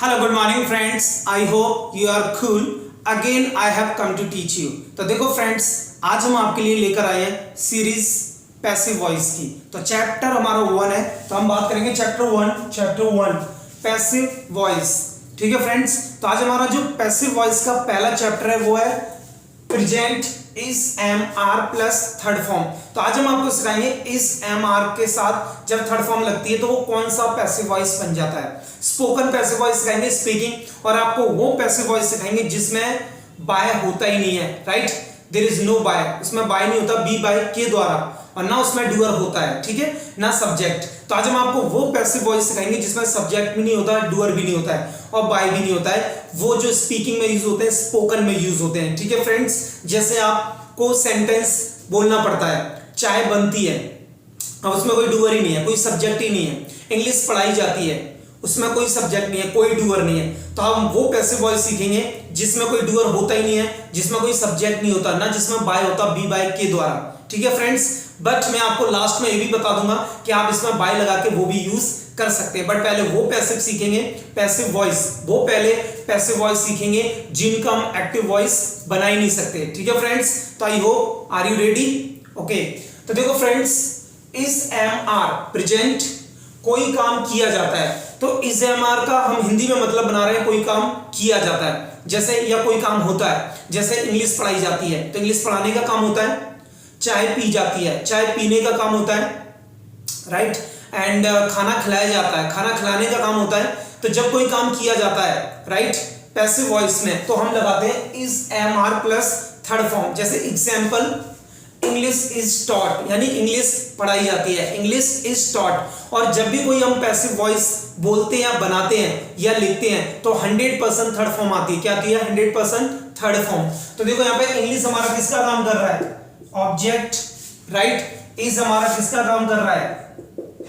Hello good morning friends, I hope you are cool. Again I have come to teach you. तो देखो friends, आज हम आपके लिए लेकर आए हैं सीरीज पैसिव वॉइस की। तो चैप्टर हमारा 1 है, तो हम बात करेंगे चैप्टर 1 पैसिव वॉइस। ठीक है फ्रेंड्स, तो आज हमारा जो पैसिव वॉइस का पहला चैप्टर है वो है present is am are plus third form. तो आज हम आपको सिखाएंगे इज एम आर के साथ जब थर्ड फॉर्म लगती है तो वो कौन सा पैसिव वॉइस बन जाता है। स्पोकन पैसिव वॉइस सिखाएंगे, स्पीकिंग, और आपको वो पैसिव वॉइस सिखाएंगे जिसमें बाय होता ही नहीं है। Right, there is no by, उसमें बाय नहीं होता बी बाय के द्वारा, और ना उसमें डूअर होता है। ठीक है, ना सब्जेक्ट। तो आज हम आपको वो पैसिव वॉइस सिखाएंगे जिसमें सब्जेक्ट भी नहीं होता, डूअर भी नहीं होता है और बाय भी नहीं होता है। वो जो स्पीकिंग में यूज होते हैं, स्पोकन में यूज होते हैं। ठीक है फ्रेंड्स, जैसे आपको सेंटेंस बोलना पड़ता है, चाय बनती है, अब उसमें कोई डूअर ही नहीं है, कोई सब्जेक्ट ही नहीं है। इंग्लिश पढ़ाई जाती है, उसमें कोई सब्जेक्ट नहीं है, कोई डूअर नहीं है। तो हम वो पैसिव वॉइस सीखेंगे जिसमें कोई डूअर होता ही नहीं है, जिसमें कोई सब्जेक्ट नहीं होता, ना जिसमें बाय होता बी बाय के द्वारा। ठीक है फ्रेंड्स, बट मैं आपको लास्ट में ये भी बता दूंगा कि आप इसमें बाय लगा के वो भी यूज कर सकते हैं। बट पहले वो पैसिव सीखेंगे, पैसिव वॉइस, वो पहले पैसिव वॉइस सीखेंगे जिनका हम एक्टिव वॉइस बना ही नहीं सकते। ठीक है फ्रेंड्स, तो I hope are you ready? Okay, तो देखो friends, is am are present, कोई काम किया जाता है। तो इज एम आर का हम हिंदी में मतलब बना रहे हैं कोई काम किया जाता है, जैसे या कोई काम होता है। जैसे इंग्लिश पढ़ाई जाती है तो इंग्लिश पढ़ाने का काम होता है, चाय पी जाती है, चाय पीने का काम होता है। राइट, एंड खाना खिलाया जाता है, खाना खिलाने का काम होता है। तो जब कोई काम किया जाता है, राइट, पैसिव वॉइस में, तो हम लगाते हैं is am are plus third form. जैसे एग्जाम्पल, इंग्लिश इज टॉट, यानी इंग्लिश पढ़ाई जाती है, इंग्लिश इज टॉट। और जब भी कोई हम पैसिव वॉइस बोलते हैं या बनाते हैं या लिखते हैं तो 100% थर्ड फॉर्म आती है। क्या आती है? 100% थर्ड फॉर्म। तो देखो यहाँ पे इंग्लिश हमारा किसका काम कर रहा है? ऑब्जेक्ट। राइट, इज हमारा किसका काम कर रहा है?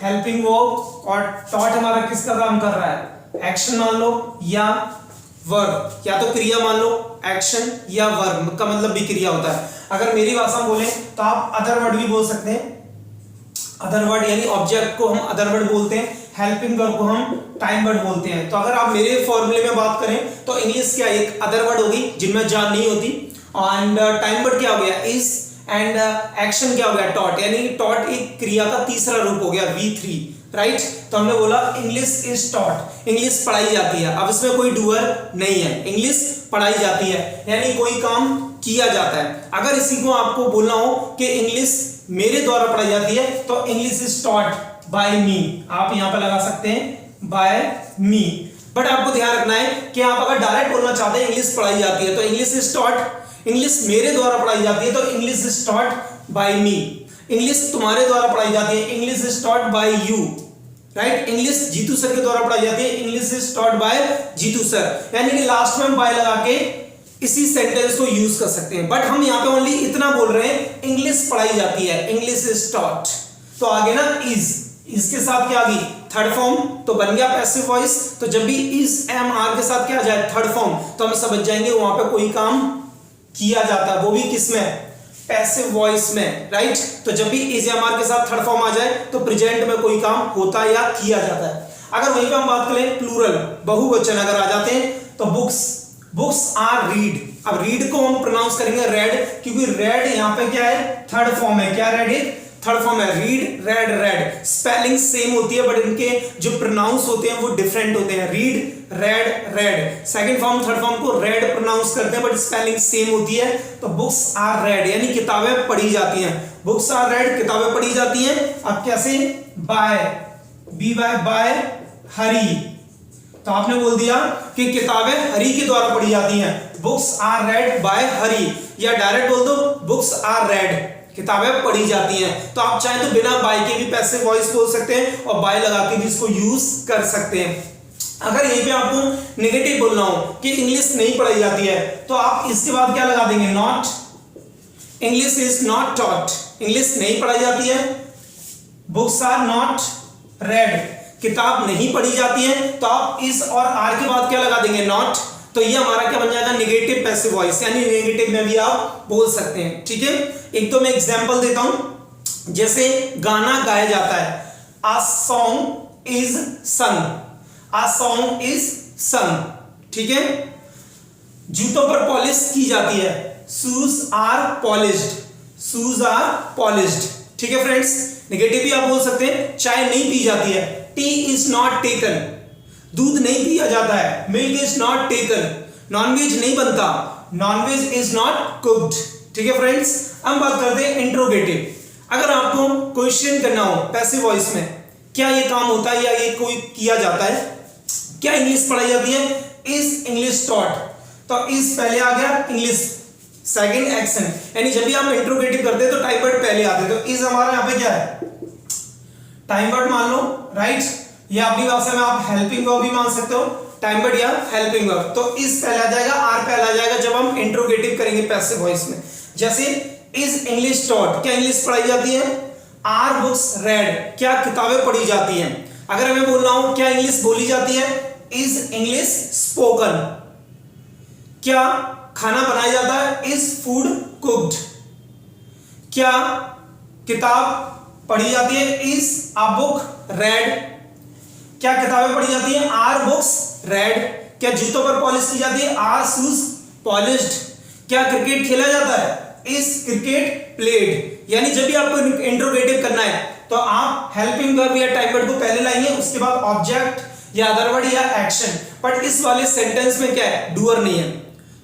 Helping verb. और टॉट हमारा किसका काम कर रहा है? एक्शन मान लो या वर्ब, या तो क्रिया मान लो, एक्शन या वर्ब का मतलब भी क्रिया होता है। अगर मेरी भाषा में बोले तो आप अदर वर्ड भी बोल सकते हैं। अदर वर्ड यानी ऑब्जेक्ट को हम अदर वर्ड बोलते हैं, हेल्पिंग वर्ब को हम टाइम वर्ड बोलते हैं। तो अगर आप मेरे फॉर्मूले में बात करें तो इंग्लिश क्या एक अदर वर्ड होगी जिनमें जान नहीं होती, एंड टाइम वर्ड क्या हो गया? इज, एंड एक्शन क्या हो गया? टॉट, यानी टॉट एक क्रिया का तीसरा रूप हो गया, V3। राइट, तो हमने बोला इंग्लिश इज टॉट, इंग्लिश पढ़ाई जाती है। अब इसमें कोई डूअर नहीं है, इंग्लिश पढ़ाई जाती है, यानी कोई काम किया जाता है। अगर इसी को आपको बोलना हो कि इंग्लिश मेरे द्वारा पढ़ाई जाती है तो इंग्लिश इज टॉट बाय मी, आप यहां पर लगा सकते हैं बाय मी। बट आपको ध्यान रखना है कि आप अगर डायरेक्ट बोलना चाहते हैं इंग्लिश पढ़ाई जाती है तो इंग्लिश इज टॉट, इंग्लिश मेरे द्वारा पढ़ाई जाती है तो English is taught by me. English तुम्हारे द्वारा पढ़ाई जाती है, English is taught by you. Right, English Jeetu sir के द्वारा पढ़ाई जाती है, English is taught by Jeetu sir. यानी कि लास्ट में हम बाय लगा के इसी सेंटेंस को यूज कर सकते हैं। बट हम यहाँ पे ओनली इतना बोल रहे हैं इंग्लिश पढ़ाई जाती है, इंग्लिश इज टॉट। तो आगे ना इज, इसके साथ क्या आ गई? थर्ड फॉर्म, तो बन गया पैसिव वॉइस। तो जब भी इज एम आर के साथ क्या आ जाए? थर्ड फॉर्म, तो हम समझ जाएंगे वहां पे कोई काम किया जाता है, वो भी किसमें? पैसिव वॉइस में। राइट, तो जब भी इज एम आर के साथ थर्ड फॉर्म आ जाए तो प्रेजेंट में कोई काम होता है या किया जाता है। अगर वहीं पे हम बात करें प्लूरल, बहुवचन अगर आ जाते हैं तो बुक्स, बुक्स आर रीड। अब रीड को हम प्रोनाउंस करेंगे रेड, क्योंकि रेड यहाँ पे क्या है? थर्ड फॉर्म है। क्या रेड है? थर्ड फॉर्म है। Read, red, red. Spelling same होती है बट इनके जो प्रोनाउंस होते हैं वो डिफरेंट होते हैं। Read, red, red. Second form, third form को रेड प्रोनाउंस करते हैं बट स्पेलिंग सेम होती है। तो बुक्स आर रेड, यानी किताबें पढ़ी जाती हैं। बुक्स आर रेड, किताबें पढ़ी जाती हैं। अब कैसे? बाय, बी बाय, बाय हरी। तो आपने बोल दिया कि किताबें हरी के द्वारा पढ़ी जाती हैं, बुक्स आर रेड बाय हरी। या डायरेक्ट बोल दो बुक्स आर रेड, किताबें पढ़ी जाती हैं। तो आप चाहें तो बिना बाय के भी पैसिव वॉइस बोल सकते हैं और बाय लगा के भी इसको यूज कर सकते हैं। अगर यहीं पे आपको नेगेटिव बोलना हो कि इंग्लिश नहीं पढ़ाई जाती है तो आप इसके बाद क्या लगा देंगे? Not, English is not taught, English नहीं पढ़ाई जाती है। बुक्स आर नॉट रेड, किताब नहीं पढ़ी जाती है। तो आप इस और आर के बाद क्या लगा देंगे? नॉट। तो ये हमारा क्या बन जाएगा? नेगेटिव पैसिव वॉइस, यानी नेगेटिव में भी आप बोल सकते हैं। ठीक है, एक तो मैं एग्जांपल देता हूं। जैसे गाना गाया जाता है, अ सॉन्ग इज संग, अ सॉन्ग इज सन, ठीक है। जूतों पर पॉलिश की जाती है, shoes are polished, shoes are polished, ठीक है फ्रेंड्स। नेगेटिव भी आप बोल सकते हैं, चाय नहीं पी जाती है, टी इज नॉट टेकन, दूध नहीं पिया जाता है, milk is not taken, nonveg नहीं बनता, नॉनवेज इज नॉट कुक्ड, ठीक है फ्रेंड्स। हम बात करते हैं इंट्रोगेटिव। अगर आपको क्वेश्चन करना हो पैसिव वॉइस में, क्या ये काम होता है या ये कोई किया जाता है, क्या इंग्लिश पढ़ाई जाती है, इज इंग्लिश टॉट, तो इज पहले आ गया इंग्लिश, सेकंड एक्शन, यानी जब भी आप इंट्रोगेटिव करते हैं तो टाइम वर्ड पहले आते हैं, तो इज हमारा यहाँ पे क्या है, टाइम वर्ड मान लो, राइट। या अपनी भाषा में आप हेल्पिंग वर्ब भी मान सकते हो, टाइम वर्ड या हेल्पिंग वर्ब, तो इज पहले आ जाएगा, आर पहले आ जाएगा जब हम इंट्रोगेटिव करेंगे पैसिव वॉइस में। जैसे इज इंग्लिश टॉट, क्या इंग्लिश पढ़ाई जाती है, आर बुक्स रेड, क्या किताबें पढ़ी जाती हैं। अगर मैं बोल रहा हूं क्या इंग्लिश बोली जाती है, इज इंग्लिश स्पोकन, क्या खाना बनाया जाता है, इज फूड कुक्ड, क्या किताब पढ़ी जाती है, इज अ बुक रेड, क्या किताबें पढ़ी जाती हैं, आर बुक्स रेड, क्या जूतों पर पॉलिश की जाती है, आर शूज पॉलिश्ड, क्या क्रिकेट खेला जाता है, इज क्रिकेट प्लेड। यानी जब भी आपको इंट्रोगेटिव करना है तो आप हेल्पिंग वर्ब या टाइम वर्ड को पहले लाएंगे, उसके बाद ऑब्जेक्ट या अदर वर्ड या एक्शन। बट इस वाले सेंटेंस में क्या है, डूअर नहीं है,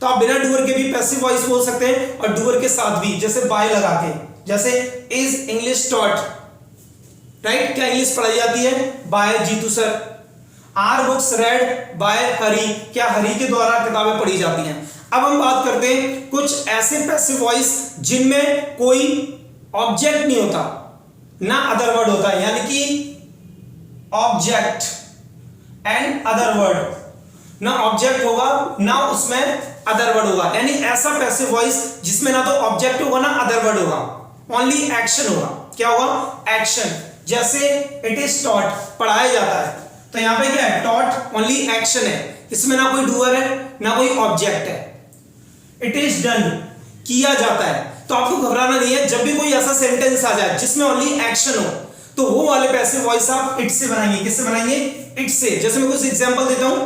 तो आप बिना डूअर के भी पैसिव वॉइस बोल सकते हैं और डूअर के साथ भी, जैसे बाय लगा के, जैसे इज इंग्लिश टॉट, राइट, क्या इंग्लिश पढ़ाई जाती है, by Jeetu sir, are books read by Hari, क्या हरी के द्वारा किताबें पढ़ी जाती हैं। अब हम बात करते हैं कुछ ऐसे पैसिव वॉइस जिनमें कोई ऑब्जेक्ट नहीं होता, ना अदर वर्ड होता है, यानी कि ऑब्जेक्ट एंड अदर वर्ड, ना ऑब्जेक्ट होगा ना उसमें अदर वर्ड होगा, यानी ऐसा पैसिव वॉइस जिसमें ना तो ऑब्जेक्ट होगा ना अदर वर्ड होगा, ओनली एक्शन होगा। क्या होगा, एक्शन। जैसे इट इज टॉट, पढ़ाया जाता है, तो यहां पे क्या है, टॉट ओनली एक्शन है, इसमें ना कोई डूअर है ना कोई ऑब्जेक्ट है। इट इज डन, किया जाता है। तो आपको घबराना नहीं है, जब भी कोई ऐसा सेंटेंस आ जाए जिसमें ओनली एक्शन हो, तो वो वाले पैसिव वॉइस आप इट से बनाएंगे। किससे बनाएंगे, इट से। जैसे मैं कुछ एग्जांपल देता हूं,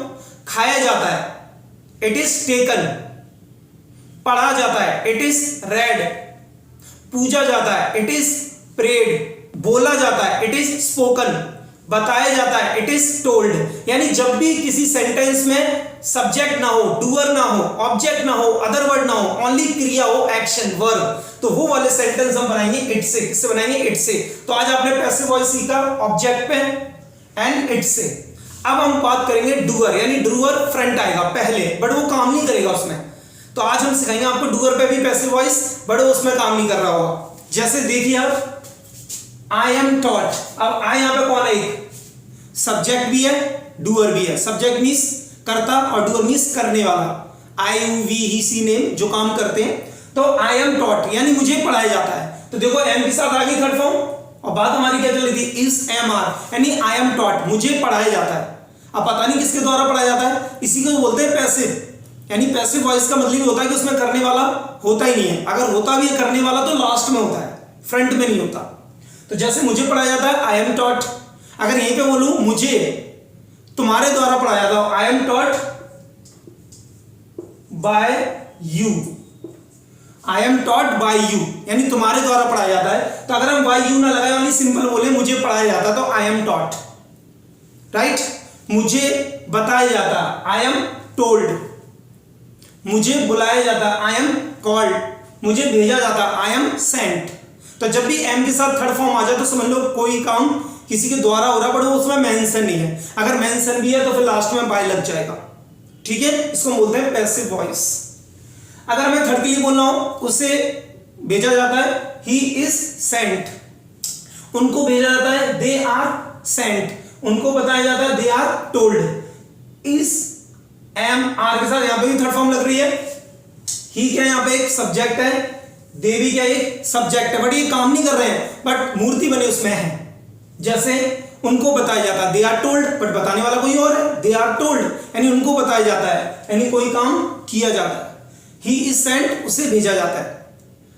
खाया जाता है, इट इज टेकन, पढ़ा जाता है, इट इज रेड, पूजा जाता है, इट इज प्रेड, बोला जाता है, इट इज स्पोकन, बताया जाता है, इट इज टोल्ड। यानी जब भी किसी सेंटेंस में सब्जेक्ट ना हो, डूअर ना हो, ऑब्जेक्ट ना हो, अदर वर्ड ना हो, ओनली क्रिया हो, एक्शन, वर्ब, तो वो वाले सेंटेंस हम बनाएंगे इट से। किससे बनाएंगे, इट से। तो आज आपने पैसिव वॉइस सीखा ऑब्जेक्ट पे एंड इट से। अब हम बात करेंगे डूअर, यानी डूअर फ्रंट आएगा पहले, बट वो काम नहीं करेगा उसमें। तो आज हम सिखाएंगे आपको डूअर पे भी पैसिव वॉइस, बट वो उसमें काम नहीं कर रहा होगा। जैसे देखिए आप, आई एम टॉट, अब आई यहां पे कौन है, एक सब्जेक्ट भी है डूअर भी है। सब्जेक्ट मींस करता और डूअर मींस करने वाला, I you we he she name, जो काम करते हैं। तो आई एम टॉट यानी मुझे पढ़ाया जाता है, तो देखो एम के साथ आ गई थर्ड फॉर्म, और बात हमारी क्या चल रही थी, इज एम आर, यानी आई एम टॉट, मुझे पढ़ाया जाता है। अब पता नहीं किसके द्वारा पढ़ाया जाता है, इसी को बोलते हैं पैसिव। यानी पैसिव वॉइस का मतलब होता है कि उसमें करने वाला होता ही नहीं है, अगर होता भी है करने वाला तो लास्ट में होता है, फ्रंट में नहीं होता। तो जैसे मुझे पढ़ाया जाता है, आई एम टॉट। अगर यहीं पे बोलूं मुझे तुम्हारे द्वारा पढ़ाया जाता है, I am taught by you, I am taught by you, यानी तुम्हारे द्वारा पढ़ाया जाता है। तो अगर हम बाय यू ना लगाए, यानी सिंपल बोले मुझे पढ़ाया जाता, तो आई एम टॉट, राइट। मुझे बताया जाता, आई एम टोल्ड। मुझे बुलाया जाता, आई एम कॉल्ड। मुझे भेजा जाता, आई एम सेंट। तो जब भी एम के साथ थर्ड फॉर्म आ जाए तो समझ लो कोई काम किसी के द्वारा हो रहा, बट वो उसमें मेंशन नहीं है। अगर मेंशन भी है तो फिर लास्ट में बाय लग जाएगा, ठीक है। इसको बोलते हैं पैसिव वॉइस। अगर मैं थर्ड के लिए बोल रहा हूं, उसे भेजा जाता है, ही इज सेंट। उनको भेजा जाता है, दे आर सेंट। उनको बताया जाता है, they are told. Is am are के साथ यहां पे भी थर्ड फॉर्म लग रही है। ही क्या यहां पे एक सब्जेक्ट है, दे भी क्या एक सब्जेक्ट है, बट ये काम नहीं कर रहे हैं, बट मूर्ति बने उसमें है। जैसे उनको बताया जाता है, दे आर टोल्ड, बट बताने वाला कोई और है, दे आर टोल्ड, यानी उनको बताया जाता है, यानी कोई काम किया जाता है। ही इज सेंट, उसे भेजा जाता है।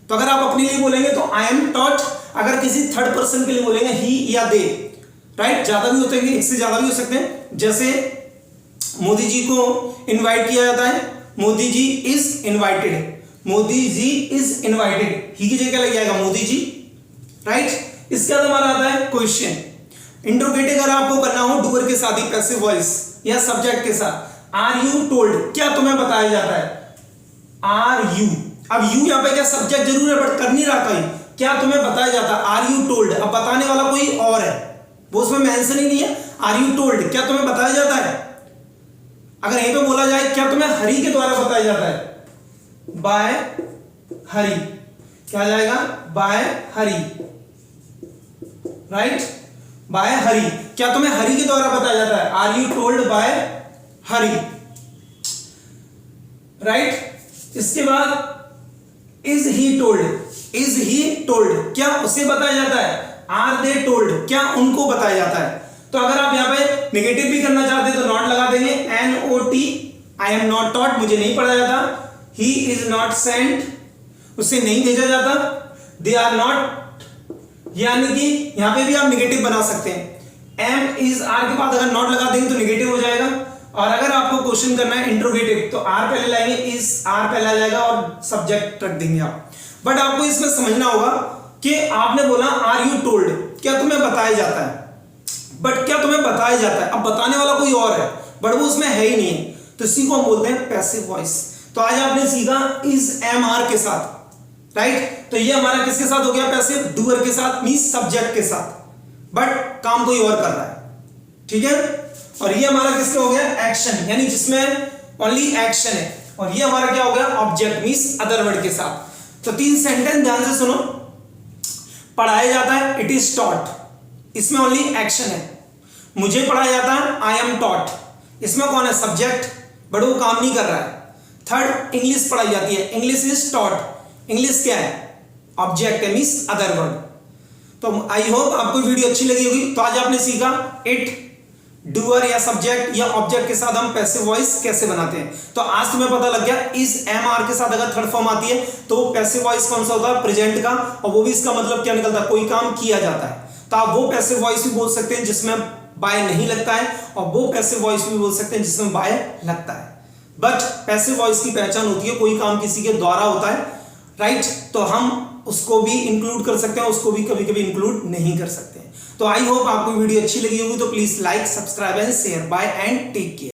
तो अगर आप अपने लिए बोलेंगे तो आई एम टॉट, अगर किसी थर्ड पर्सन के लिए बोलेंगे ही या दे, राइट। ज्यादा भी होते हैं, एक से ज्यादा भी हो सकते हैं। जैसे मोदी जी को इनवाइट किया जाता है, Modi ji is invited, Modi ji is invited, he की जगह क्या लग जाएगा, मोदी जी, राइट। इसके बाद हमारा आता है क्वेश्चन। इंट्रोगेटिव अगर आपको करना हो डूअर के साथ ही पैसिव वॉइस या सब्जेक्ट के साथ, आर यू टोल्ड, क्या तुम्हें बताया जाता है, आर यू, अब यू यहाँ पे क्या सब्जेक्ट जरूर है बट कर नहीं रहा कहीं, क्या तुम्हें बताया जाता है, आर यू टोल्ड, अब बताने वाला कोई और है, वो उसमें मेंशन ही नहीं है, आर यू टोल्ड, क्या तुम्हें बताया जाता है। अगर यहीं पे बोला जाए क्या तुम्हें हरि के द्वारा बताया जाता है, बाय हरि, क्या आ जाएगा, by Hari, right, by Hari, क्या तुम्हें हरि के द्वारा बताया जाता है, are you told by Hari, right. इसके बाद is he told, is he told, क्या उसे बताया जाता है, आर दे टोल्ड, क्या उनको बताया जाता है। तो अगर आप यहां पे नेगेटिव भी करना चाहते हैं तो नॉट लगा देंगे, N O T, I am not taught, मुझे नहीं पढ़ाया जाता, ही इज नॉट सेंट, उसे नहीं भेजा जाता, दे आर नॉट, यानी कि यहां पे भी आप नेगेटिव बना सकते हैं, एम इज आर के बाद अगर नॉट लगा देंगे तो नेगेटिव हो जाएगा। और अगर आपको क्वेश्चन करना है इंट्रोगेटिव तो आर पहले लाएंगे, इज आर पहले आ जाएगा और सब्जेक्ट रख देंगे आप। बट आपको इसमें समझना होगा कि आपने बोला आर यू टोल्ड, क्या तुम्हें बताया जाता है, बट क्या तुम्हें बताया जाता है, अब बताने वाला कोई और है बट वो उसमें है ही नहीं है, तो इसी को हम बोलते हैं पैसिव वॉइस। तो आज आपने सीखा इज एम आर के साथ, राइट, तो ये हमारा किसके साथ हो गया, पैसिव, डूअर के साथ मींस सब्जेक्ट के साथ, बट काम कोई और कर रहा है, ठीक है। और ये हमारा किसका हो गया, एक्शन, यानी जिसमें ओनली एक्शन है, और ये हमारा क्या हो गया, ऑब्जेक्ट मींस अदर वर्ड के साथ। तो 3 सेंटेंस ध्यान से सुनो, पढ़ाया जाता है, इट इज टॉट, इसमें ओनली एक्शन है, मुझे पढ़ाया जाता है, आई एम टॉट, इसमें कौन है, सब्जेक्ट, बट वो काम नहीं कर रहा है। थर्ड, इंग्लिश पढ़ाई जाती है, इंग्लिश इज टॉट, इंग्लिश क्या है, ऑब्जेक्ट है मींस अदर वर्ड। तो आई होप आपको वीडियो अच्छी लगी होगी। तो आज आपने सीखा इट, डूअर या सब्जेक्ट या ऑब्जेक्ट के साथ हम पैसिव वॉइस कैसे बनाते हैं। तो आज तुम्हें पता लग गया इज एम आर के साथ अगर थर्ड फॉर्म आती है तो पैसिव वॉइस कौन सा होता है, प्रेजेंट का, और वो भी इसका मतलब क्या निकलता है, कोई काम किया जाता है। तो आप वो पैसिव वॉइस भी बोल सकते हैं जिसमें बाय नहीं लगता है, और वो पैसिव वॉइस भी बोल सकते हैं जिसमें बाय लगता है। बट पैसिव वॉइस की पहचान होती है कोई काम किसी के द्वारा होता है, राइट, तो हम उसको भी इंक्लूड कर सकते हैं, उसको भी कभी कभी इंक्लूड नहीं कर सकते हैं। तो आई होप आपको वीडियो अच्छी लगी होगी, तो please like, subscribe and share, bye and take care.